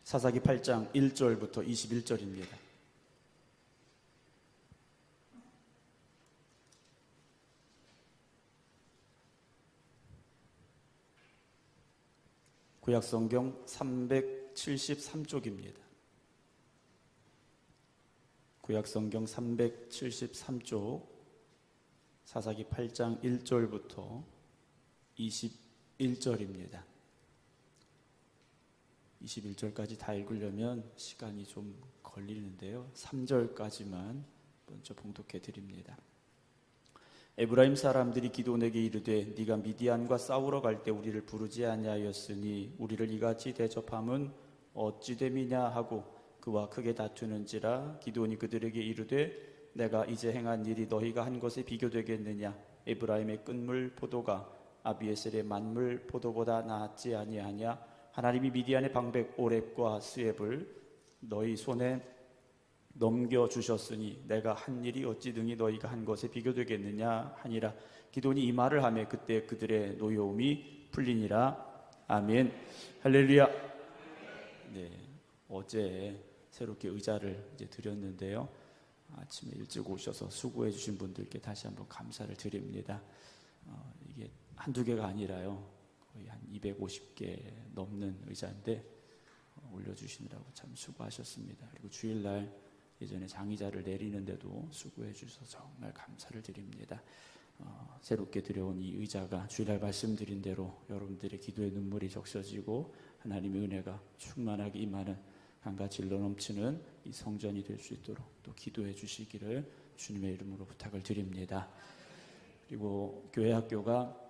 사사기 8장 1절부터 21절입니다. 구약성경 373쪽입니다. 구약성경 373쪽 사사기 8장 1절부터 21절입니다. 21절까지 다 읽으려면 시간이 좀 걸리는데요. 3절까지만 먼저 봉독해 드립니다. 에브라임 사람들이 기드온에게 이르되 네가 미디안과 싸우러 갈 때 우리를 부르지 아니하였으니 우리를 이같이 대접함은 어찌 됨이냐 하고 그와 크게 다투는지라. 기드온이 그들에게 이르되 내가 이제 행한 일이 너희가 한 것에 비교되겠느냐. 에브라임의 끈물 포도가 아비에셀의 만물 포도보다 나았지 아니하냐. 하나님이 미디안의 방백 오렙과 스웹을 너희 손에 넘겨주셨으니 내가 한 일이 어찌 등이 너희가 한 것에 비교되겠느냐 하니라. 기드온이 이 말을 하매 그때 그들의 노여움이 풀리니라. 아멘. 할렐루야. 네, 어제 새롭게 의자를 이제 드렸는데요. 아침에 일찍 오셔서 수고해 주신 분들께 다시 한번 감사를 드립니다. 이게 한두 개가 아니라요, 거의 한 250개 넘는 의자인데 올려주시느라고 참 수고하셨습니다. 그리고 주일날 예전에 장의자를 내리는데도 수고해 주셔서 정말 감사를 드립니다. 새롭게 들여온 이 의자가 주일날 말씀드린 대로 여러분들의 기도의 눈물이 적셔지고 하나님의 은혜가 충만하게 임하는 강과 진로 넘치는 이 성전이 될 수 있도록 또 기도해 주시기를 주님의 이름으로 부탁을 드립니다. 그리고 교회 학교가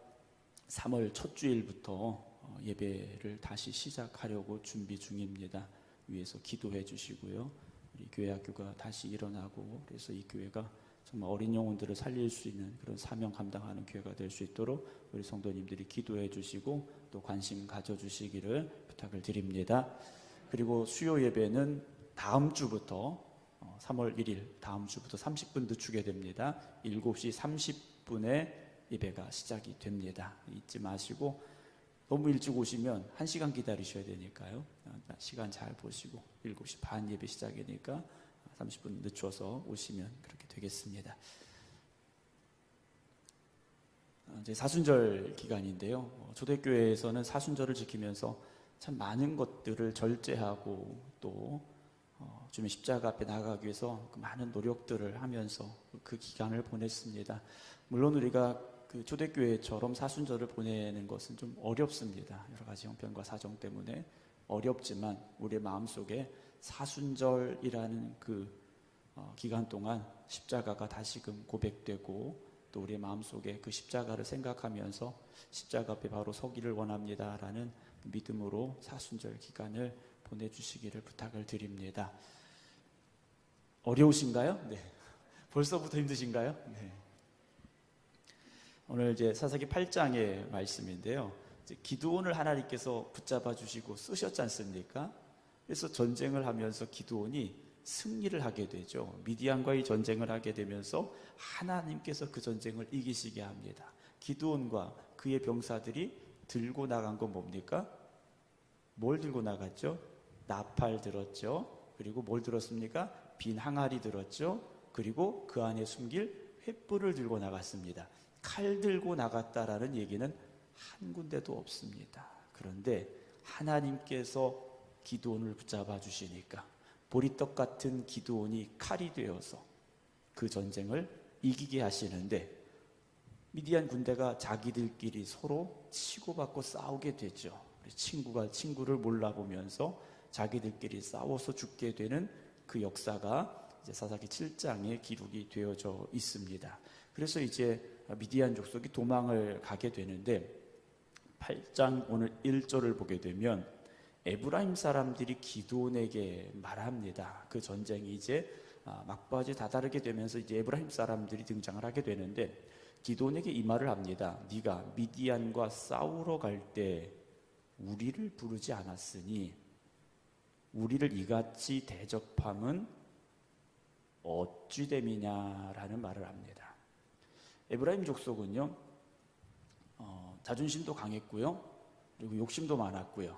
3월 첫 주일부터 예배를 다시 시작하려고 준비 중입니다. 위에서 기도해 주시고요. 우리 교회 학교가 다시 일어나고 그래서 이 교회가 정말 어린 영혼들을 살릴 수 있는 그런 사명 감당하는 교회가 될 수 있도록 우리 성도님들이 기도해 주시고 또 관심 가져주시기를 부탁을 드립니다. 그리고 수요 예배는 다음 주부터 3월 1일 다음 주부터 30분 늦추게 됩니다. 7시 30분에 예배가 시작이 됩니다. 잊지 마시고 너무 일찍 오시면 1시간 기다리셔야 되니까요. 시간 잘 보시고 7시 반 예배 시작이니까 30분 늦춰서 오시면 그렇게 되겠습니다. 이제 사순절 기간인데요. 초대교회에서는 사순절을 지키면서 참 많은 것들을 절제하고 또 주님의 십자가 앞에 나가기 위해서 많은 노력들을 하면서 그 기간을 보냈습니다. 물론 우리가 그 초대교회처럼 사순절을 보내는 것은 좀 어렵습니다. 여러 가지 형편과 사정 때문에 어렵지만 우리의 마음속에 사순절이라는 그 기간 동안 십자가가 다시금 고백되고 또 우리의 마음속에 그 십자가를 생각하면서 십자가 앞에 바로 서기를 원합니다라는 믿음으로 사순절 기간을 보내주시기를 부탁을 드립니다. 어려우신가요? 네. 벌써부터 힘드신가요? 네. 오늘 이제 사사기 8장의 말씀인데요. 이제 기드온을 하나님께서 붙잡아 주시고 쓰셨지 않습니까? 그래서 전쟁을 하면서 기드온이 승리를 하게 되죠. 미디안과의 전쟁을 하게 되면서 하나님께서 그 전쟁을 이기시게 합니다. 기드온과 그의 병사들이 들고 나간 건 뭡니까? 뭘 들고 나갔죠? 나팔 들었죠. 그리고 뭘 들었습니까? 빈 항아리 들었죠. 그리고 그 안에 숨길 횃불을 들고 나갔습니다. 칼 들고 나갔다라는 얘기는 한 군데도 없습니다. 그런데 하나님께서 기드온을 붙잡아 주시니까 보리떡 같은 기드온이 칼이 되어서 그 전쟁을 이기게 하시는데 미디안 군대가 자기들끼리 서로 치고받고 싸우게 되죠. 친구가 친구를 몰라보면서 자기들끼리 싸워서 죽게 되는 그 역사가 이제 사사기 7장에 기록이 되어져 있습니다. 그래서 이제 미디안 족속이 도망을 가게 되는데 8장 오늘 1절을 보게 되면 에브라임 사람들이 기드온에게 말합니다. 그 전쟁이 이제 막바지에 다다르게 되면서 이제 에브라임 사람들이 등장을 하게 되는데 기드온에게 이 말을 합니다. 네가 미디안과 싸우러 갈 때 우리를 부르지 않았으니 우리를 이같이 대접함은 어찌 됨이냐라는 말을 합니다. 에브라임 족속은요, 자존심도 강했고요, 그리고 욕심도 많았고요,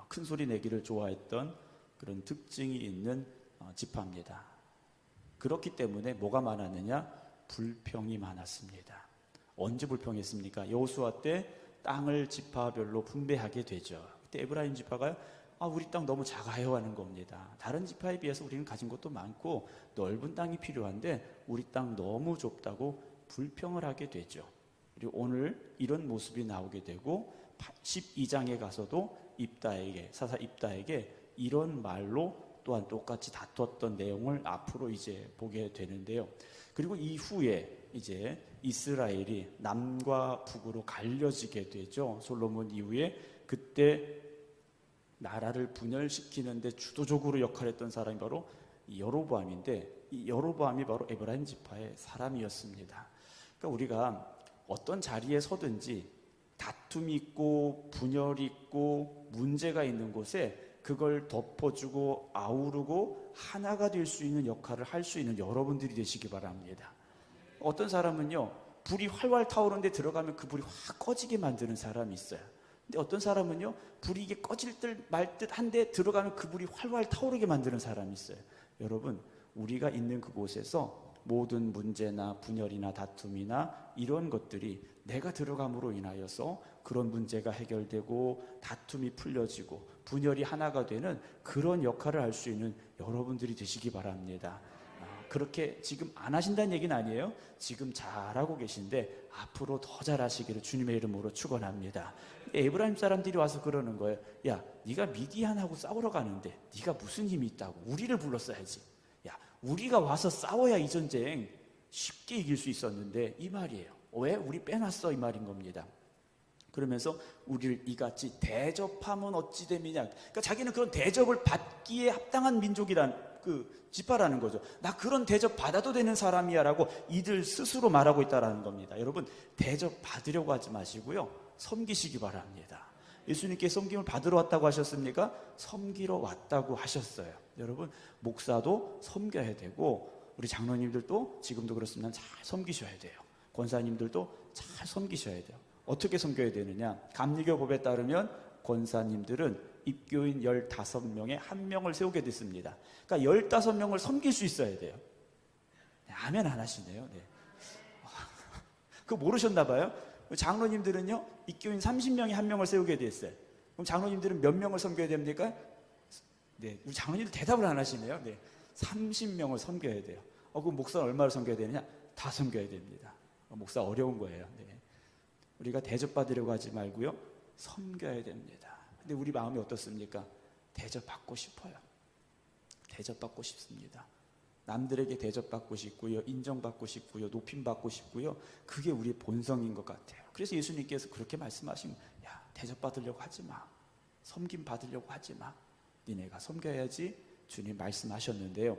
큰 소리 내기를 좋아했던 그런 특징이 있는 지파입니다. 그렇기 때문에 뭐가 많았느냐? 불평이 많았습니다. 언제 불평했습니까? 여호수아 때 땅을 지파별로 분배하게 되죠. 그때 에브라임 지파가 우리 땅 너무 작아요 하는 겁니다. 다른 지파에 비해서 우리는 가진 것도 많고 넓은 땅이 필요한데 우리 땅 너무 좁다고 불평을 하게 되죠. 그리고 오늘 이런 모습이 나오게 되고 12장에 가서도 사사 입다에게 이런 말로 또한 똑같이 다투었던 내용을 앞으로 이제 보게 되는데요. 그리고 이후에 이제 이스라엘이 남과 북으로 갈려지게 되죠. 솔로몬 이후에 그때 나라를 분열시키는데 주도적으로 역할했던 사람이 바로 여로보암인데, 이 여로보암이 바로 에브라임 지파의 사람이었습니다. 그러니까 우리가 어떤 자리에 서든지 다툼이 있고 분열이 있고 문제가 있는 곳에 그걸 덮어주고 아우르고 하나가 될 수 있는 역할을 할 수 있는 여러분들이 되시기 바랍니다. 어떤 사람은요, 불이 활활 타오르는데 들어가면 그 불이 확 꺼지게 만드는 사람이 있어요. 근데 어떤 사람은요, 불이 이게 꺼질 듯 말 듯 한데 들어가면 그 불이 활활 타오르게 만드는 사람이 있어요. 여러분, 우리가 있는 그곳에서 모든 문제나 분열이나 다툼이나 이런 것들이 내가 들어감으로 인하여서 그런 문제가 해결되고 다툼이 풀려지고 분열이 하나가 되는 그런 역할을 할 수 있는 여러분들이 되시기 바랍니다. 그렇게 지금 안 하신다는 얘기는 아니에요. 지금 잘하고 계신데 앞으로 더 잘하시기를 주님의 이름으로 축원합니다. 에브라임 사람들이 와서 그러는 거예요. 야, 네가 미디안하고 싸우러 가는데 네가 무슨 힘이 있다고? 우리를 불렀어야지. 야, 우리가 와서 싸워야 이 전쟁 쉽게 이길 수 있었는데, 이 말이에요. 왜? 우리 빼놨어, 이 말인 겁니다. 그러면서 우리를 이같이 대접하면 어찌 됨이냐. 그러니까 자기는 그런 대접을 받기에 합당한 민족이란 그 지파라는 거죠. 나 그런 대접 받아도 되는 사람이야 라고 이들 스스로 말하고 있다는 겁니다. 여러분, 대접 받으려고 하지 마시고요, 섬기시기 바랍니다. 예수님께 섬김을 받으러 왔다고 하셨습니까? 섬기러 왔다고 하셨어요. 여러분, 목사도 섬겨야 되고 우리 장로님들도 지금도 그렇습니다. 잘 섬기셔야 돼요. 권사님들도 잘 섬기셔야 돼요. 어떻게 섬겨야 되느냐? 감리교법에 따르면 권사님들은 입교인 15명에 1명을 세우게 됐습니다. 그러니까 15명을 섬길 수 있어야 돼요. 아멘 안 하시네요. 네. 그거 모르셨나 봐요. 장로님들은요, 입교인 30명에 1명을 세우게 됐어요. 그럼 장로님들은 몇 명을 섬겨야 됩니까? 네, 우리 장로님들 대답을 안 하시네요. 네, 30명을 섬겨야 돼요. 그럼 목사는 얼마를 섬겨야 되느냐? 다 섬겨야 됩니다. 목사 어려운 거예요. 네. 우리가 대접받으려고 하지 말고요, 섬겨야 됩니다. 근데 우리 마음이 어떻습니까? 대접받고 싶어요. 대접받고 싶습니다. 남들에게 대접받고 싶고요, 인정받고 싶고요, 높임받고 싶고요. 그게 우리의 본성인 것 같아요. 그래서 예수님께서 그렇게 말씀하신 거예요. 야, 대접받으려고 하지 마. 섬김 받으려고 하지 마. 니네가 섬겨야지. 주님 말씀하셨는데요.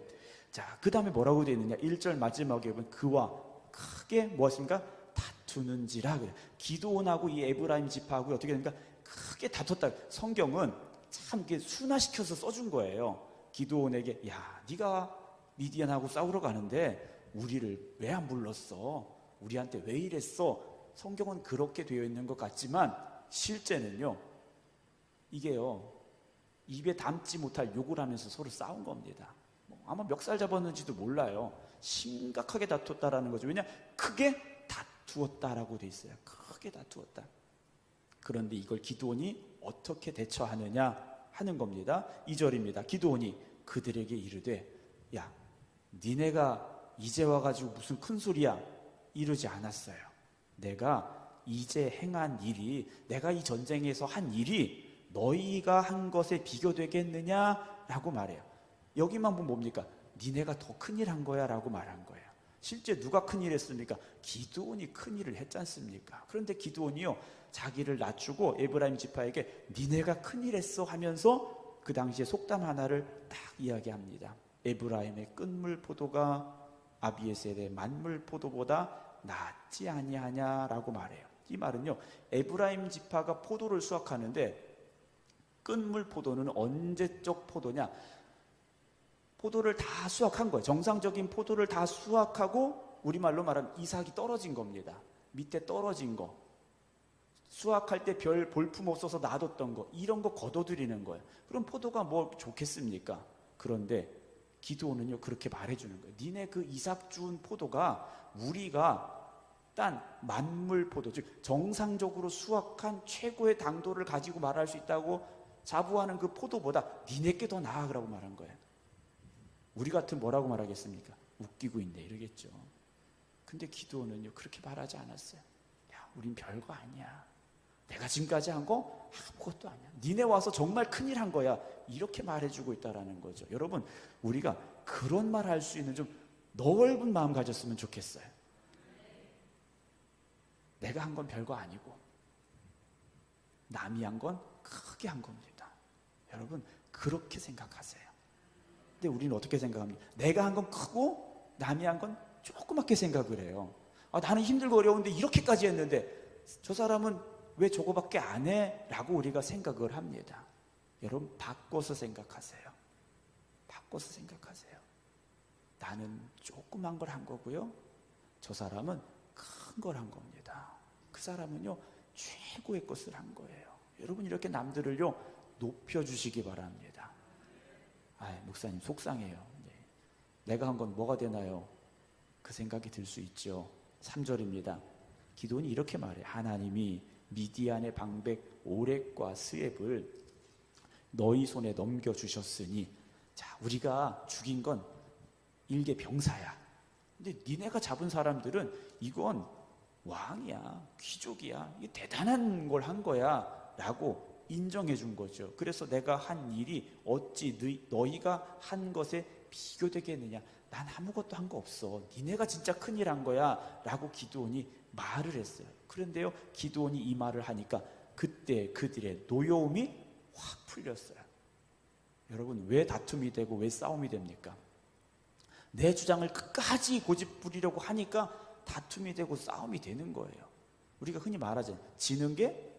자, 그 다음에 뭐라고 되어 있느냐? 1절 마지막에 보면 그와 크게 무엇입니까? 다투는지라 그래요. 기드온하고 이 에브라임 지파하고 어떻게 됩니까? 크게 다퉜다. 성경은 참 이렇게 순화시켜서 써준 거예요. 기드온에게, 야, 네가 미디안하고 싸우러 가는데 우리를 왜 안 불렀어? 우리한테 왜 이랬어? 성경은 그렇게 되어 있는 것 같지만 실제는요, 이게요, 입에 담지 못할 욕을 하면서 서로 싸운 겁니다. 아마 멱살 잡았는지도 몰라요. 심각하게 다퉜다라는 거죠. 왜냐? 크게 다투었다라고 돼 있어요. 크게 다투었다. 그런데 이걸 기드온이 어떻게 대처하느냐 하는 겁니다. 2절입니다. 기드온이 그들에게 이르되, 야, 니네가 이제 와가지고 무슨 큰 소리야? 이러지 않았어요. 내가 이제 행한 일이, 내가 이 전쟁에서 한 일이 너희가 한 것에 비교되겠느냐라고 말해요. 여기만 보면 뭡니까? 니네가 더 큰일 한 거야 라고 말한 거예요. 실제 누가 큰일 했습니까? 기드온이 큰일을 했지 않습니까? 그런데 기드온이요, 자기를 낮추고 에브라임 지파에게 니네가 큰일 했어 하면서 그 당시에 속담 하나를 딱 이야기합니다. 에브라임의 끈물 포도가 아비에셀의 만물 포도보다 낫지 아니하냐라고 말해요. 이 말은요, 에브라임 지파가 포도를 수확하는데 끈물 포도는 언제적 포도냐? 포도를 다 수확한 거예요. 정상적인 포도를 다 수확하고 우리말로 말하면 이삭이 떨어진 겁니다. 밑에 떨어진 거. 수확할 때 별 볼품 없어서 놔뒀던 거, 이런 거 거둬들이는 거예요. 그럼 포도가 뭐 좋겠습니까? 그런데 기드온은요 그렇게 말해주는 거예요. 니네 그 이삭 주운 포도가 우리가 딴 만물 포도, 즉 정상적으로 수확한 최고의 당도를 가지고 말할 수 있다고 자부하는 그 포도보다 니네께 더 나아, 라고 말한 거예요. 우리 같은 뭐라고 말하겠습니까? 웃기고 있네 이러겠죠. 근데 기드온은요 그렇게 말하지 않았어요. 야, 우린 별거 아니야. 내가 지금까지 한 거 아무것도 아니야. 니네 와서 정말 큰일 한 거야. 이렇게 말해주고 있다라는 거죠. 여러분, 우리가 그런 말 할 수 있는 좀 넓은 마음 가졌으면 좋겠어요. 내가 한 건 별거 아니고 남이 한 건 크게 한 겁니다. 여러분, 그렇게 생각하세요. 근데 우리는 어떻게 생각합니까? 내가 한 건 크고 남이 한 건 조그맣게 생각을 해요. 아, 나는 힘들고 어려운데 이렇게까지 했는데 저 사람은 왜 저거밖에 안 해? 라고 우리가 생각을 합니다. 여러분, 바꿔서 생각하세요. 바꿔서 생각하세요. 나는 조그만 걸 한 거고요, 저 사람은 큰 걸 한 겁니다. 그 사람은요 최고의 것을 한 거예요. 여러분, 이렇게 남들을요 높여주시기 바랍니다. 아, 목사님 속상해요. 네. 내가 한 건 뭐가 되나요? 그 생각이 들 수 있죠. 3절입니다. 기드온이 이렇게 말해. 하나님이 미디안의 방백 오렉과 스엡을 너희 손에 넘겨주셨으니, 자, 우리가 죽인 건 일개 병사야. 근데 니네가 잡은 사람들은 이건 왕이야, 귀족이야, 이게 대단한 걸 한 거야 라고 인정해 준 거죠. 그래서 내가 한 일이 어찌 너희가 한 것에 비교되겠느냐. 난 아무것도 한 거 없어. 니네가 진짜 큰일 한 거야 라고 기드온이 말을 했어요. 그런데요, 기드온이 이 말을 하니까 그때 그들의 노여움이 확 풀렸어요. 여러분, 왜 다툼이 되고 왜 싸움이 됩니까? 내 주장을 끝까지 고집 부리려고 하니까 다툼이 되고 싸움이 되는 거예요. 우리가 흔히 말하잖아요. 지는 게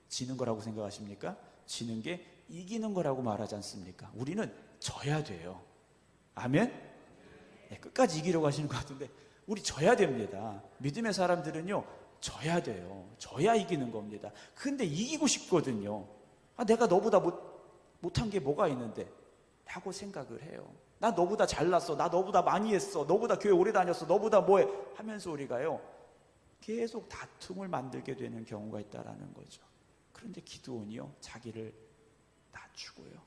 지는 거라고 생각하십니까? 지는 게 이기는 거라고 말하지 않습니까? 우리는 져야 돼요. 아멘? 네, 끝까지 이기려고 하시는 것 같은데 우리 져야 됩니다. 믿음의 사람들은요 져야 돼요. 져야 이기는 겁니다. 근데 이기고 싶거든요. 아, 내가 너보다 못한 게 뭐가 있는데 라고 생각을 해요. 나 너보다 잘났어, 나 너보다 많이 했어, 너보다 교회 오래 다녔어, 너보다 뭐해 하면서 우리가요 계속 다툼을 만들게 되는 경우가 있다라는 거죠. 그런데 기드온이요 자기를 낮추고요,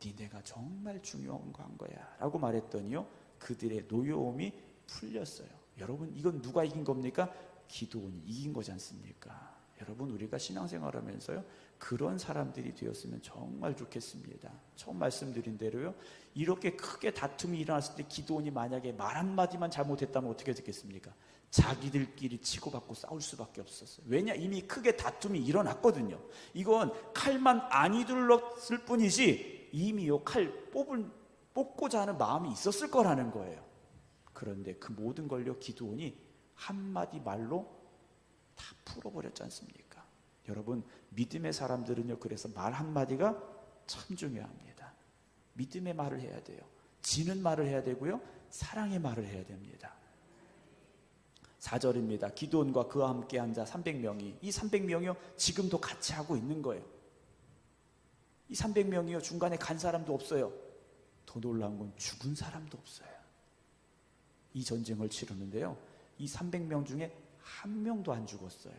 니네가 정말 중요한 거 한 거야 라고 말했더니요 그들의 노여움이 풀렸어요. 여러분, 이건 누가 이긴 겁니까? 기드온이 이긴 거지 않습니까? 여러분, 우리가 신앙생활 하면서요 그런 사람들이 되었으면 정말 좋겠습니다. 처음 말씀드린 대로요, 이렇게 크게 다툼이 일어났을 때 기드온이 만약에 말 한마디만 잘못했다면 어떻게 됐겠습니까? 자기들끼리 치고받고 싸울 수밖에 없었어요. 왜냐? 이미 크게 다툼이 일어났거든요. 이건 칼만 안 휘둘렀을 뿐이지 이미요 칼 뽑고자 하는 마음이 있었을 거라는 거예요. 그런데 그 모든 걸요 기드온이 한마디 말로 다 풀어버렸지 않습니까? 여러분, 믿음의 사람들은요 그래서 말 한마디가 참 중요합니다. 믿음의 말을 해야 돼요. 지는 말을 해야 되고요, 사랑의 말을 해야 됩니다. 4절입니다. 기드온과 그와 함께 한 자 300명이, 이 300명이요 지금도 같이 하고 있는 거예요. 이 300명이요 중간에 간 사람도 없어요. 더 놀라운 건 죽은 사람도 없어요. 이 전쟁을 치르는데요, 이 300명 중에 한 명도 안 죽었어요.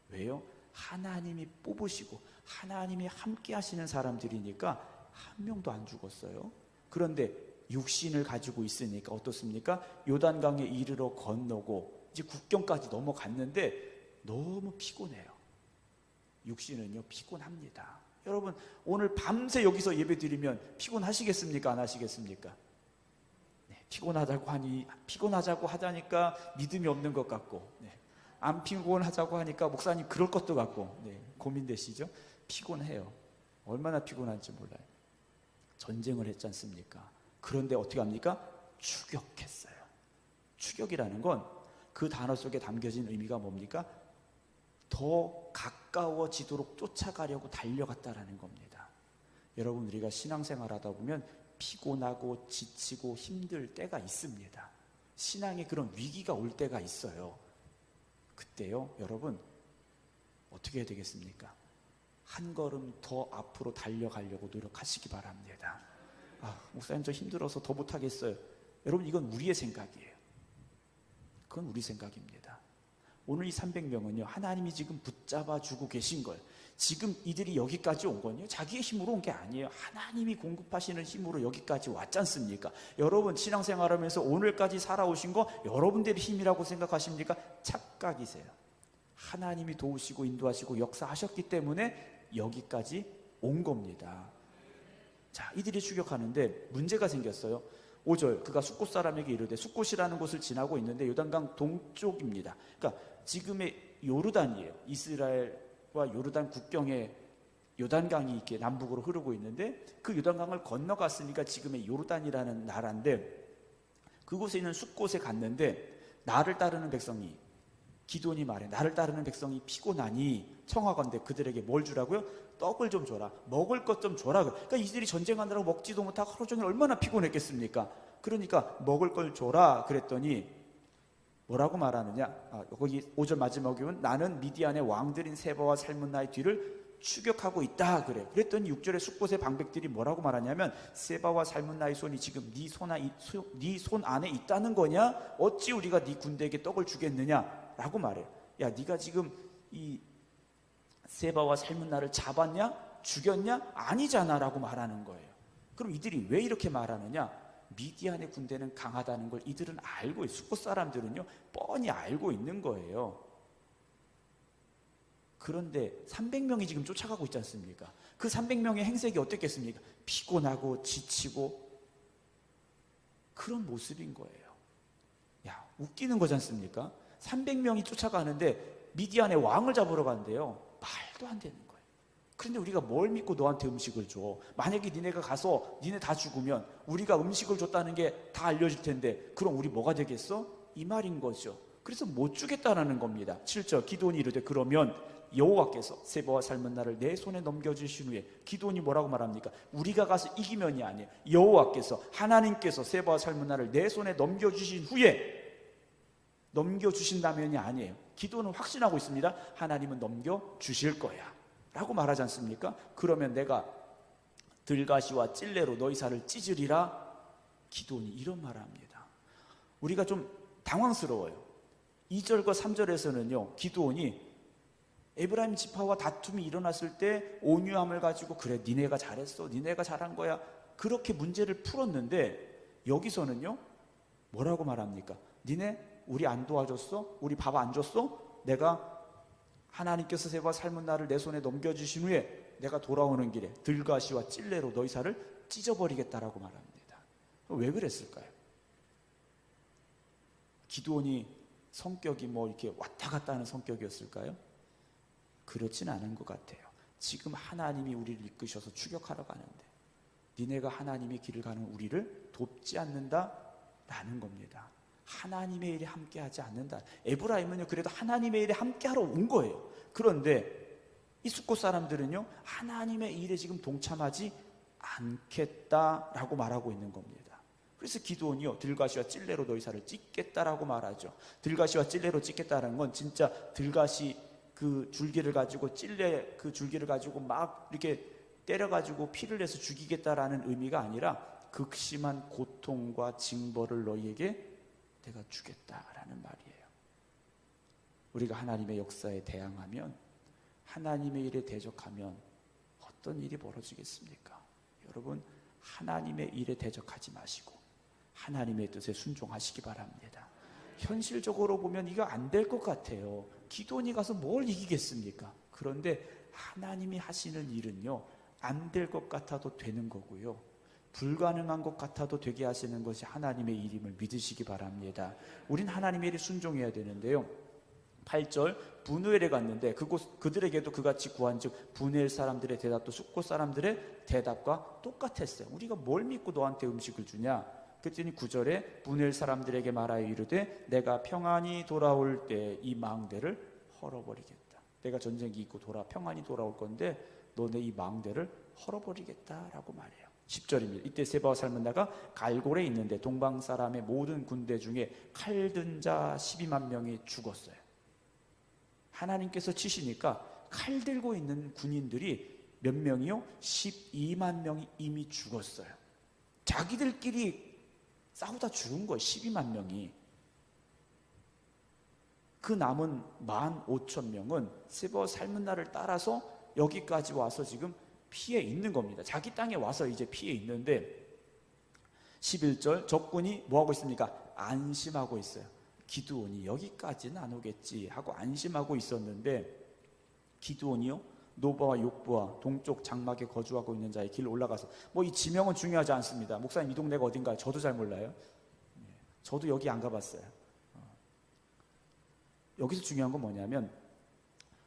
왜요? 하나님이 뽑으시고 하나님이 함께 하시는 사람들이니까 한 명도 안 죽었어요. 그런데 육신을 가지고 있으니까 어떻습니까? 요단강에 이르러 건너고 이제 국경까지 넘어갔는데 너무 피곤해요. 육신은요 피곤합니다. 여러분, 오늘 밤새 여기서 예배드리면 피곤하시겠습니까? 안 하시겠습니까? 네, 피곤하자고 하자니까 믿음이 없는 것 같고, 네, 안 피곤하자고 하니까 목사님 그럴 것도 같고, 네, 고민되시죠? 피곤해요. 얼마나 피곤한지 몰라요. 전쟁을 했지 않습니까? 그런데 어떻게 합니까? 추격했어요. 추격이라는 건 그 단어 속에 담겨진 의미가 뭡니까? 더 가까워지도록 쫓아가려고 달려갔다라는 겁니다. 여러분, 우리가 신앙생활 하다 보면 피곤하고 지치고 힘들 때가 있습니다. 신앙에 그런 위기가 올 때가 있어요. 그때요, 여러분, 어떻게 해야 되겠습니까? 한 걸음 더 앞으로 달려가려고 노력하시기 바랍니다. 목사님 저 힘들어서 더 못하겠어요. 여러분 이건 우리의 생각이에요. 그건 우리 생각입니다. 오늘 이 300명은요 하나님이 지금 붙잡아 주고 계신 거예요. 지금 이들이 여기까지 온 건요 자기의 힘으로 온 게 아니에요. 하나님이 공급하시는 힘으로 여기까지 왔지 않습니까? 여러분 신앙생활하면서 오늘까지 살아오신 거 여러분들의 힘이라고 생각하십니까? 착각이세요. 하나님이 도우시고 인도하시고 역사하셨기 때문에 여기까지 온 겁니다. 자, 이들이 추격하는데 문제가 생겼어요. 5절 그가 숫곳 사람에게 이르되, 숫곳이라는 곳을 지나고 있는데 요단강 동쪽입니다. 그러니까 지금의 요르단이에요. 이스라엘과 요르단 국경에 요단강이 이렇게 남북으로 흐르고 있는데 그 요단강을 건너갔으니까 지금의 요르단이라는 나라인데 그곳에 있는 숫곳에 갔는데 나를 따르는 백성이, 기드온이 말해, 나를 따르는 백성이 피곤하니 청하건대 그들에게 뭘 주라고요? 떡을 좀 줘라, 먹을 것 좀 줘라. 그러니까 이들이 전쟁하느라고 먹지도 못하고 하루 종일 얼마나 피곤했겠습니까? 그러니까 먹을 걸 줘라 그랬더니 뭐라고 말하느냐? 거기 5절 마지막에 보면 나는 미디안의 왕들인 세바와 살문나의 뒤를 추격하고 있다 그래. 그랬더니 6절에 숫곳의 방백들이 뭐라고 말하냐면 세바와 살문나의 손이 지금 네 손 안에 있다는 거냐? 어찌 우리가 네 군대에게 떡을 주겠느냐? 라고 말해. 야, 네가 지금 이 세바와 살문나를 잡았냐? 죽였냐? 아니잖아 라고 말하는 거예요. 그럼 이들이 왜 이렇게 말하느냐? 미디안의 군대는 강하다는 걸 이들은 알고 있어요. 숫곳 사람들은요 뻔히 알고 있는 거예요. 그런데 300명이 지금 쫓아가고 있지 않습니까? 그 300명의 행색이 어땠겠습니까? 피곤하고 지치고 그런 모습인 거예요. 야, 웃기는 거지 않습니까? 300명이 쫓아가는데 미디안의 왕을 잡으러 가는데요 말도 안 되는 거예요. 그런데 우리가 뭘 믿고 너한테 음식을 줘? 만약에 니네가 가서 니네 다 죽으면 우리가 음식을 줬다는 게 다 알려질 텐데 그럼 우리 뭐가 되겠어? 이 말인 거죠. 그래서 못 주겠다라는 겁니다. 7절 기드온이 이르되 그러면 여호와께서 세바와 살문나를 내 손에 넘겨주신 후에, 기드온이 뭐라고 말합니까? 우리가 가서 이기면이 아니에요. 여호와께서, 하나님께서 세바와 살문나를 내 손에 넘겨주신 후에, 넘겨주신다면이 아니에요. 기드온은 확신하고 있습니다. 하나님은 넘겨주실 거야 라고 말하지 않습니까? 그러면 내가 들가시와 찔레로 너희 살을 찢으리라. 기드온이 이런 말을 합니다. 우리가 좀 당황스러워요. 2절과 3절에서는요 기드온이 에브라임 지파와 다툼이 일어났을 때 온유함을 가지고 그래 니네가 잘했어, 니네가 잘한 거야, 그렇게 문제를 풀었는데 여기서는요 뭐라고 말합니까? 니네 우리 안 도와줬어? 우리 밥 안 줬어? 내가 하나님께서 세바와 살문나를 내 손에 넘겨주신 후에 내가 돌아오는 길에 들가시와 찔레로 너희 살을 찢어버리겠다라고 말합니다. 왜 그랬을까요? 기드온이 성격이 뭐 이렇게 왔다 갔다 하는 성격이었을까요? 그렇진 않은 것 같아요. 지금 하나님이 우리를 이끄셔서 추격하러 가는데 니네가 하나님의 길을 가는 우리를 돕지 않는다라는 겁니다. 하나님의 일에 함께하지 않는다. 에브라임은요 그래도 하나님의 일에 함께하러 온 거예요. 그런데 이 숫곳 사람들은요 하나님의 일에 지금 동참하지 않겠다라고 말하고 있는 겁니다. 그래서 기드온이요 들가시와 찔레로 너희 살을 찢겠다라고 말하죠. 들가시와 찔레로 찢겠다는 건 진짜 들가시 그 줄기를 가지고 찔레 그 줄기를 가지고 막 이렇게 때려가지고 피를 내서 죽이겠다라는 의미가 아니라 극심한 고통과 징벌을 너희에게 내가 주겠다라는 말이에요. 우리가 하나님의 역사에 대항하면, 하나님의 일에 대적하면 어떤 일이 벌어지겠습니까? 여러분, 하나님의 일에 대적하지 마시고 하나님의 뜻에 순종하시기 바랍니다. 현실적으로 보면 이거 안 될 것 같아요. 기드온이 가서 뭘 이기겠습니까? 그런데 하나님이 하시는 일은요 안 될 것 같아도 되는 거고요, 불가능한 것 같아도 되게 하시는 것이 하나님의 일임을 믿으시기 바랍니다. 우린 하나님의 일에 순종해야 되는데요. 8절 분우엘에 갔는데 그들에게도 그같이 구한즉 분우엘 사람들의 대답도 숫곳 사람들의 대답과 똑같았어요. 우리가 뭘 믿고 너한테 음식을 주냐? 그랬더니 9절에 분우엘 사람들에게 말하여 이르되 내가 평안히 돌아올 때 이 망대를 헐어버리겠다. 내가 전쟁이 있고 평안히 돌아올 건데 너네 이 망대를 헐어버리겠다라고 말해요. 10절입니다. 이때 세바와 살문나가 갈골에 있는데 동방 사람의 모든 군대 중에 칼든 자 12만 명이 죽었어요. 하나님께서 치시니까 칼 들고 있는 군인들이 몇 명이요? 12만 명이 이미 죽었어요. 자기들끼리 싸우다 죽은 거예요. 12만 명이. 그 남은 15,000명은 세바와 살문나를 따라서 여기까지 와서 지금 피해 있는 겁니다. 자기 땅에 와서 이제 피해 있는데 11절 적군이 뭐하고 있습니까? 안심하고 있어요. 기드온이 여기까지는 안 오겠지 하고 안심하고 있었는데 기드온이요 노바와 욕부와 동쪽 장막에 거주하고 있는 자의 길 올라가서 뭐 이 지명은 중요하지 않습니다. 목사님 이 동네가 어딘가요? 저도 잘 몰라요. 저도 여기 안 가봤어요. 여기서 중요한 건 뭐냐면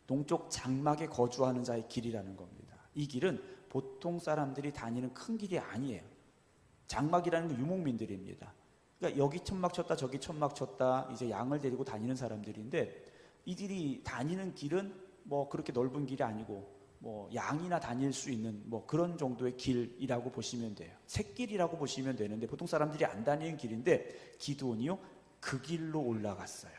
동쪽 장막에 거주하는 자의 길이라는 겁니다. 이 길은 보통 사람들이 다니는 큰 길이 아니에요. 장막이라는 건 유목민들입니다. 그러니까 여기 천막 쳤다 저기 천막 쳤다 이제 양을 데리고 다니는 사람들인데 이들이 다니는 길은 뭐 그렇게 넓은 길이 아니고 뭐 양이나 다닐 수 있는 뭐 그런 정도의 길이라고 보시면 돼요. 샛길이라고 보시면 되는데 보통 사람들이 안 다니는 길인데 기드온이요 그 길로 올라갔어요.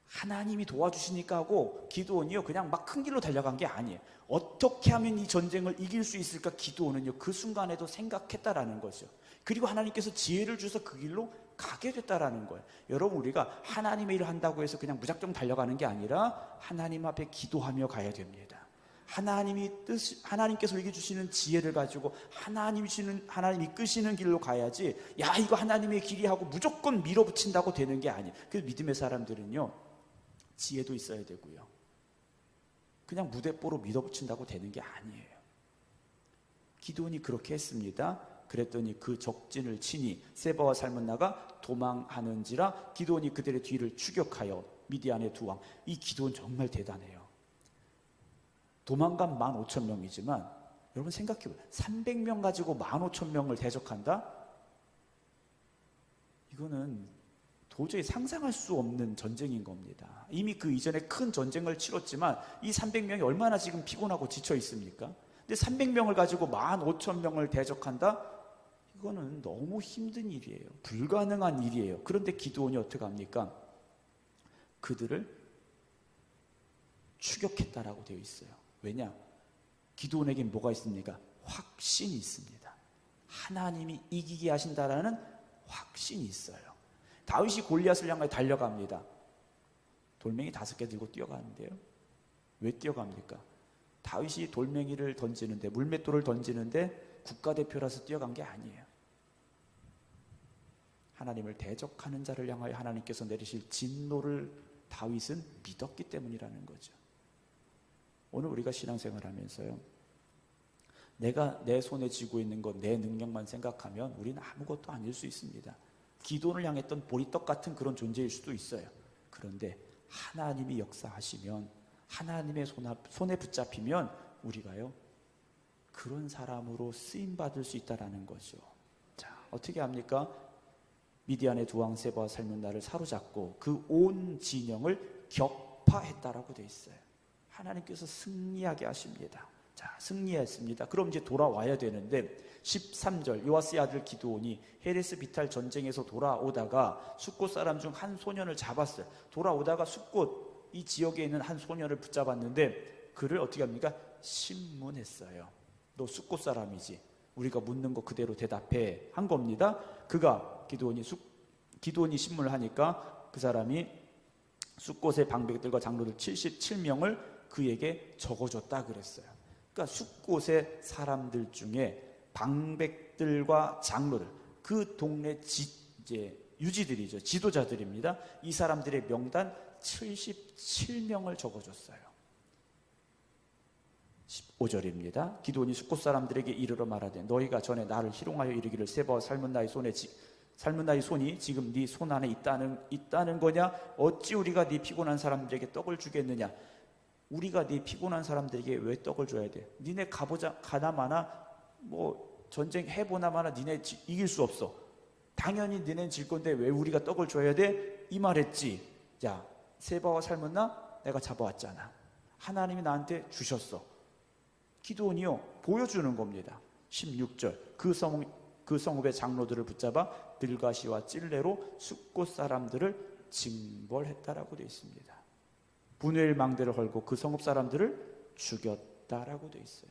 하나님이 도와주시니까 하고 기드온이요 그냥 막 큰 길로 달려간 게 아니에요. 어떻게 하면 이 전쟁을 이길 수 있을까 기드온은요 그 순간에도 생각했다라는 거죠. 그리고 하나님께서 지혜를 주셔서 그 길로 가게 됐다라는 거예요. 여러분 우리가 하나님의 일을 한다고 해서 그냥 무작정 달려가는 게 아니라 하나님 앞에 기도하며 가야 됩니다. 하나님께서 우리에게 주시는 지혜를 가지고 하나님이 끄시는 길로 가야지 야 이거 하나님의 길이 하고 무조건 밀어붙인다고 되는 게 아니에요. 그래서 믿음의 사람들은요 지혜도 있어야 되고요 그냥 무대뽀로 밀어붙인다고 되는 게 아니에요. 기드온이 그렇게 했습니다. 그랬더니 그 적진을 치니 세바와 살문나가 도망하는지라 기드온이 그들의 뒤를 추격하여 미디안의 두 왕. 이 기드온 정말 대단해요. 도망간 15,000명이지만 여러분 생각해보세요. 300명 가지고 15,000명을 대적한다? 이거는 도저히 상상할 수 없는 전쟁인 겁니다. 이미 그 이전에 큰 전쟁을 치렀지만 이 300명이 얼마나 지금 피곤하고 지쳐 있습니까? 근데 300명을 가지고 15,000명을 대적한다? 이거는 너무 힘든 일이에요. 불가능한 일이에요. 그런데 기드온이 어떻게 합니까? 그들을 추격했다라고 되어 있어요. 왜냐? 기드온에겐 뭐가 있습니까? 확신이 있습니다. 하나님이 이기게 하신다라는 확신이 있어요. 다윗이 골리앗을 향해 달려갑니다. 돌멩이 5개 들고 뛰어가는데요. 왜 뛰어갑니까? 다윗이 돌멩이를 던지는데 물맷돌을 던지는데 국가대표라서 뛰어간 게 아니에요. 하나님을 대적하는 자를 향하여 하나님께서 내리실 진노를 다윗은 믿었기 때문이라는 거죠. 오늘 우리가 신앙생활 하면서요 내가 내 손에 쥐고 있는 것, 내 능력만 생각하면 우리는 아무것도 아닐 수 있습니다. 기도를 향했던 보리떡 같은 그런 존재일 수도 있어요. 그런데 하나님이 역사하시면 하나님의 손에 붙잡히면 우리가요 그런 사람으로 쓰임받을 수 있다는 거죠. 자, 어떻게 합니까? 미디안의 두 왕 세바와 살문나를 사로잡고 그 온 진영을 격파했다라고 되어 있어요. 하나님께서 승리하게 하십니다. 자, 승리했습니다. 그럼 이제 돌아와야 되는데 13절 요아스의 아들 기드온이 헤레스 비탈 전쟁에서 돌아오다가 숫곳 사람 중 한 소년을 잡았어요. 돌아오다가 숫곳 이 지역에 있는 한 소년을 붙잡았는데 그를 어떻게 합니까? 신문했어요. 너 숫곳 사람이지? 우리가 묻는 거 그대로 대답해 한 겁니다. 그가 기드온이 신문을 하니까 그 사람이 숫곳의 방백들과 장로들 77명을 그에게 적어줬다 그랬어요. 그러니까 숫곳의 사람들 중에 방백들과 장로들, 그 동네 이제 유지들이죠. 지도자들입니다. 이 사람들의 명단 77명을 적어줬어요. 15절입니다. 기드온이 숫곳 사람들에게 이르러 말하되 너희가 전에 나를 희롱하여 이르기를 세바와 살문나의 손이 지금 네 손 안에 있다는 거냐? 어찌 우리가 네 피곤한 사람들에게 떡을 주겠느냐? 우리가 네 피곤한 사람들에게 왜 떡을 줘야 돼? 니네 가나마나 뭐 전쟁 해보나마나 니네 이길 수 없어. 당연히 니네는 질 건데 왜 우리가 떡을 줘야 돼? 이 말했지. 야, 세바와 살문나 내가 잡아왔잖아. 하나님이 나한테 주셨어. 기드온이요 보여주는 겁니다. 16절 그 성읍의 장로들을 붙잡아 들가시와 찔레로 숫곳 사람들을 징벌했다라고 되어 있습니다. 분회의 망대를 헐고 그 성읍 사람들을 죽였다라고 돼 있어요.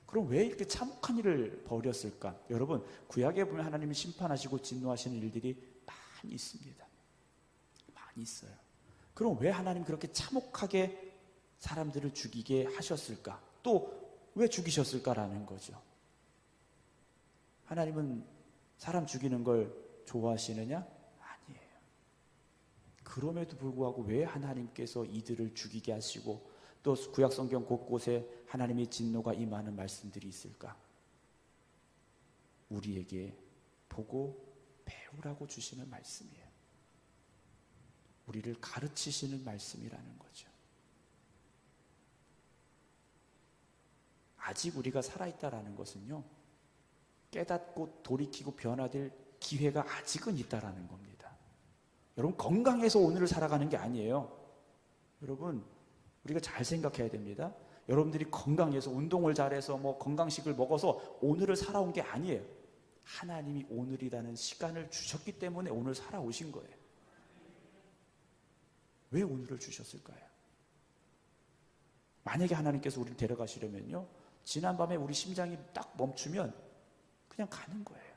그럼 왜 이렇게 참혹한 일을 벌였을까? 여러분, 구약에 보면 하나님이 심판하시고 진노하시는 일들이 많이 있습니다. 많이 있어요. 그럼 왜 하나님 그렇게 참혹하게 사람들을 죽이게 하셨을까? 또 왜 죽이셨을까라는 거죠. 하나님은 사람 죽이는 걸 좋아하시느냐? 아니에요. 그럼에도 불구하고 왜 하나님께서 이들을 죽이게 하시고 또 구약 성경 곳곳에 하나님의 진노가 임하는 말씀들이 있을까? 우리에게 보고 배우라고 주시는 말씀이에요. 우리를 가르치시는 말씀이라는 거죠. 아직 우리가 살아있다라는 것은요, 깨닫고 돌이키고 변화될 기회가 아직은 있다라는 겁니다. 여러분, 건강해서 오늘을 살아가는 게 아니에요. 여러분, 우리가 잘 생각해야 됩니다. 여러분들이 건강해서 운동을 잘해서 건강식을 먹어서 오늘을 살아온 게 아니에요. 하나님이 오늘이라는 시간을 주셨기 때문에 오늘 살아오신 거예요. 왜 오늘을 주셨을까요? 만약에 하나님께서 우리를 데려가시려면요, 지난밤에 우리 심장이 딱 멈추면 그냥 가는 거예요.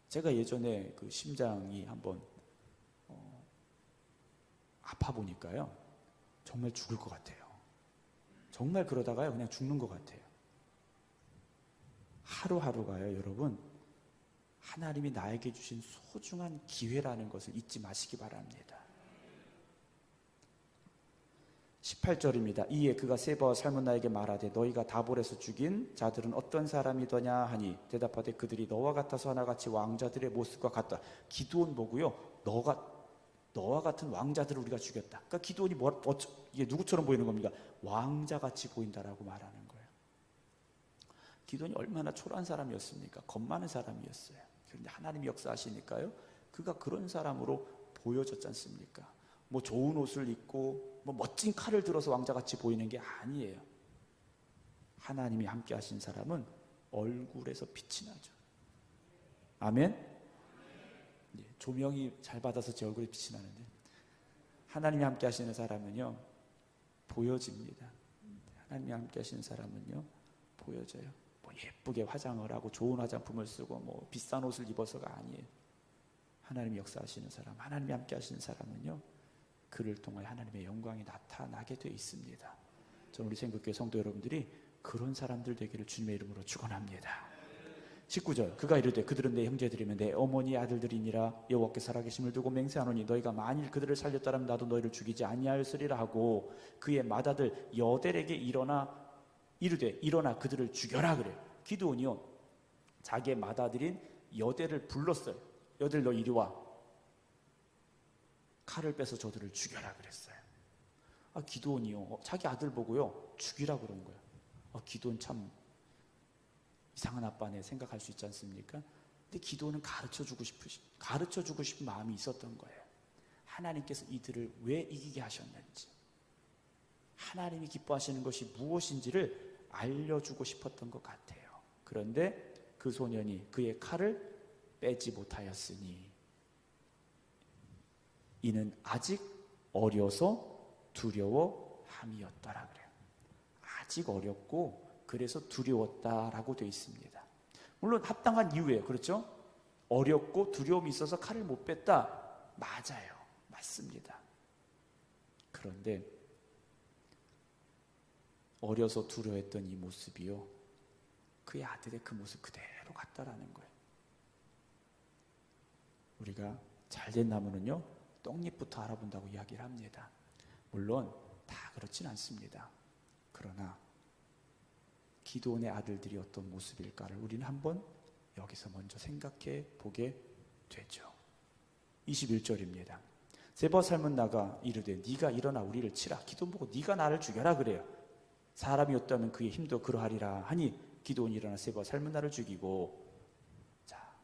제가 예전에 그 심장이 한번 아파 보니까요, 정말 죽을 것 같아요. 정말 그러다가요, 그냥 죽는 것 같아요. 하루하루가요, 여러분, 하나님이 나에게 주신 소중한 기회라는 것을 잊지 마시기 바랍니다. 18절입니다. 이에 그가 세바와 살문나에게 말하되 너희가 다볼에서 죽인 자들은 어떤 사람이더냐 하니 대답하되 그들이 너와 같아서 하나같이 왕자들의 모습과 같다. 기드온 보고요, 너와 같은 왕자들을 우리가 죽였다. 그러니까 기드온이 이게 누구처럼 보이는 겁니까? 왕자같이 보인다라고 말하는 거예요. 기드온이 얼마나 초라한 사람이었습니까? 겁 많은 사람이었어요. 그런데 하나님이 역사하시니까요, 그가 그런 사람으로 보여졌지 않습니까? 좋은 옷을 입고 멋진 칼을 들어서 왕자같이 보이는 게 아니에요. 하나님이 함께 하신 사람은 얼굴에서 빛이 나죠. 아멘? 예, 조명이 잘 받아서 제 얼굴에 빛이 나는데, 하나님이 함께 하시는 사람은요, 보여집니다. 하나님이 함께 하시는 사람은요, 보여져요. 예쁘게 화장을 하고 좋은 화장품을 쓰고 비싼 옷을 입어서가 아니에요. 하나님이 역사하시는 사람, 하나님이 함께 하시는 사람은요, 그를 통해 하나님의 영광이 나타나게 되어 있습니다. 저는 우리 생각교회 성도 여러분들이 그런 사람들 되기를 주님의 이름으로 축원합니다. 19절, 그가 이르되 그들은 내 형제들이며 내 어머니의 아들들이니라. 여호와께 살아계심을 두고 맹세하노니 너희가 만일 그들을 살렸다면 나도 너희를 죽이지 아니하였으리라 하고 그의 맏아들 여델에게 이르되 일어나 그들을 죽여라 그래요. 기드온이요, 자기의 맏아들인 여델을 불렀어요. 여델, 너 이리 와. 칼을 빼서 저들을 죽여라 그랬어요. 기드온이요, 자기 아들 보고요, 죽이라 그런 거예요. 기드온 참 이상한 아빠네 생각할 수 있지 않습니까? 근데 기드온은 가르쳐주고 싶은 마음이 있었던 거예요. 하나님께서 이들을 왜 이기게 하셨는지, 하나님이 기뻐하시는 것이 무엇인지를 알려주고 싶었던 것 같아요. 그런데 그 소년이 그의 칼을 빼지 못하였으니 이는 아직 어려서 두려워함이었더라 그래요. 아직 어렸고 그래서 두려웠다라고 되어 있습니다. 물론 합당한 이유예요. 그렇죠? 어렵고 두려움이 있어서 칼을 못 뺐다. 맞아요. 맞습니다. 그런데 어려서 두려워했던 이 모습이요, 그의 아들의 그 모습 그대로 같다라는 거예요. 우리가 잘된 나무는요, 떡잎부터 알아본다고 이야기를 합니다. 물론 다 그렇진 않습니다. 그러나 기드온의 아들들이 어떤 모습일까를 우리는 한번 여기서 먼저 생각해 보게 되죠. 21절입니다. 세바 살문나가 이르되 네가 일어나 우리를 치라. 기드온 보고 네가 나를 죽여라 그래요. 사람이었다면 그의 힘도 그러하리라 하니 기드온이 일어나 세바 살문나를 죽이고,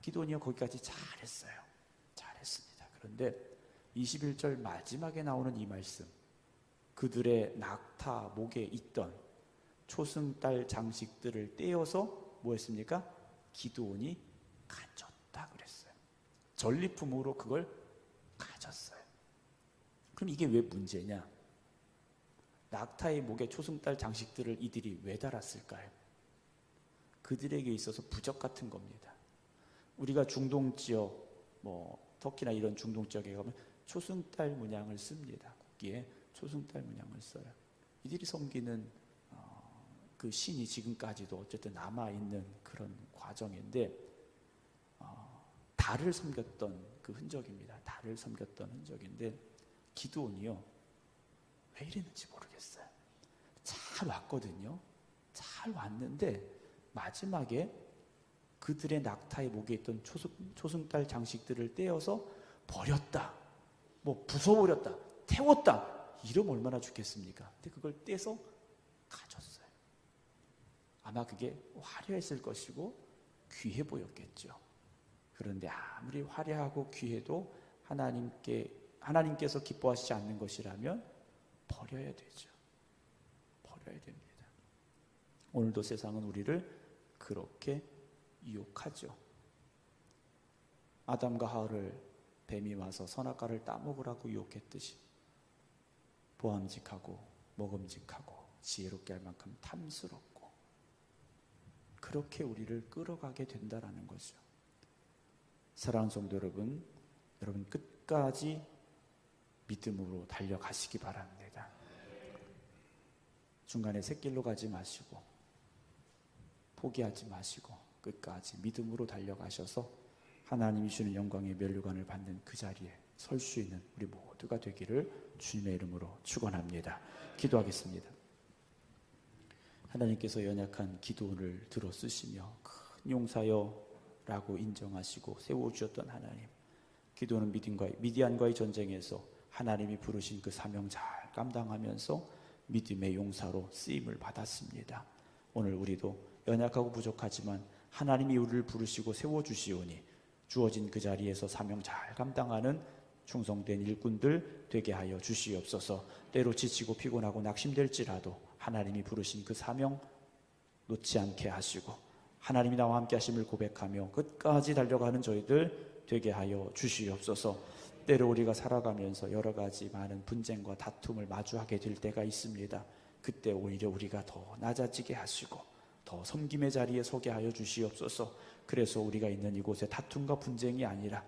기드온이요, 거기까지 잘했어요. 잘했습니다. 그런데 21절 마지막에 나오는 이 말씀, 그들의 낙타 목에 있던 초승달 장식들을 떼어서 뭐 했습니까? 기드온이 가졌다 그랬어요. 전리품으로 그걸 가졌어요. 그럼 이게 왜 문제냐? 낙타의 목에 초승달 장식들을 이들이 왜 달았을까요? 그들에게 있어서 부적 같은 겁니다. 우리가 중동 지역, 터키나 이런 중동 지역에 가면 초승달 문양을 씁니다. 국기에 초승달 문양을 써요. 이들이 섬기는 그 신이 지금까지도 어쨌든 남아있는 그런 과정인데, 달을 섬겼던 그 흔적입니다. 달을 섬겼던 흔적인데, 기드온이요, 왜 이랬는지 모르겠어요. 잘 왔거든요. 잘 왔는데 마지막에 그들의 낙타의 목에 있던 초승달 장식들을 떼어서 버렸다, 부숴버렸다, 태웠다, 이러면 얼마나 좋겠습니까? 근데 그걸 떼서 가졌어요. 아마 그게 화려했을 것이고 귀해 보였겠죠. 그런데 아무리 화려하고 귀해도 하나님께서 기뻐하시지 않는 것이라면 버려야 되죠. 버려야 됩니다. 오늘도 세상은 우리를 그렇게 유혹하죠. 아담과 하와를 뱀이 와서 선악과를 따먹으라고 유혹했듯이 보암직하고 먹음직하고 지혜롭게 할 만큼 탐스럽고 그렇게 우리를 끌어가게 된다라는 거죠. 사랑하는 성도 여러분, 여러분 끝까지 믿음으로 달려가시기 바랍니다. 중간에 샛길로 가지 마시고 포기하지 마시고 끝까지 믿음으로 달려가셔서 하나님이 주는 영광의 면류관을 받는 그 자리에 설 수 있는 우리 모두가 되기를 주님의 이름으로 축원합니다. 기도하겠습니다. 하나님께서 연약한 기도를 들어 쓰시며 큰 용사여라고 인정하시고 세워주셨던 하나님, 기도는 미디안과의 전쟁에서 하나님이 부르신 그 사명 잘 감당하면서 믿음의 용사로 쓰임을 받았습니다. 오늘 우리도 연약하고 부족하지만 하나님이 우리를 부르시고 세워주시오니 주어진 그 자리에서 사명 잘 감당하는 충성된 일꾼들 되게 하여 주시옵소서. 때로 지치고 피곤하고 낙심될지라도 하나님이 부르신 그 사명 놓지 않게 하시고 하나님이 나와 함께 하심을 고백하며 끝까지 달려가는 저희들 되게 하여 주시옵소서. 때로 우리가 살아가면서 여러 가지 많은 분쟁과 다툼을 마주하게 될 때가 있습니다. 그때 오히려 우리가 더 낮아지게 하시고 더 섬김의 자리에 서게 하여 주시옵소서. 그래서 우리가 있는 이곳에 다툼과 분쟁이 아니라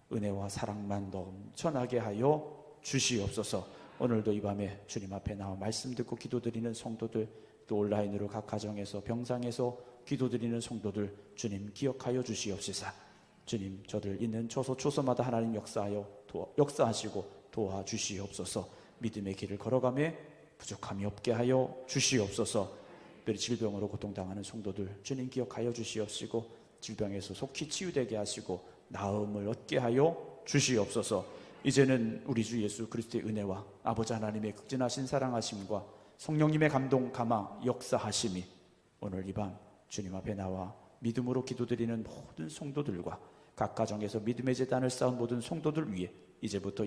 은혜와 사랑만 넘쳐나게 하여 주시옵소서. 오늘도 이 밤에 주님 앞에 나와 말씀 듣고 기도드리는 성도들, 또 온라인으로 각 가정에서 병상에서 기도드리는 성도들 주님 기억하여 주시옵소서. 주님, 저들 있는 초소마다 하나님 역사하시고 도와주시옵소서. 믿음의 길을 걸어가며 부족함이 없게 하여 주시옵소서. 특별히 질병으로 고통당하는 성도들 주님 기억하여 주시옵시고 질병에서 속히 치유되게 하시고 나음을 얻게 하여 주시옵소서. 이제는 우리 주 예수 그리스도의 은혜와 아버지 하나님의 극진하신 사랑하심과 성령님의 감동 감화 역사하심이 오늘 이 밤 주님 앞에 나와 믿음으로 기도드리는 모든 성도들과 각 가정에서 믿음의 제단을 쌓은 모든 성도들 위해 이제부터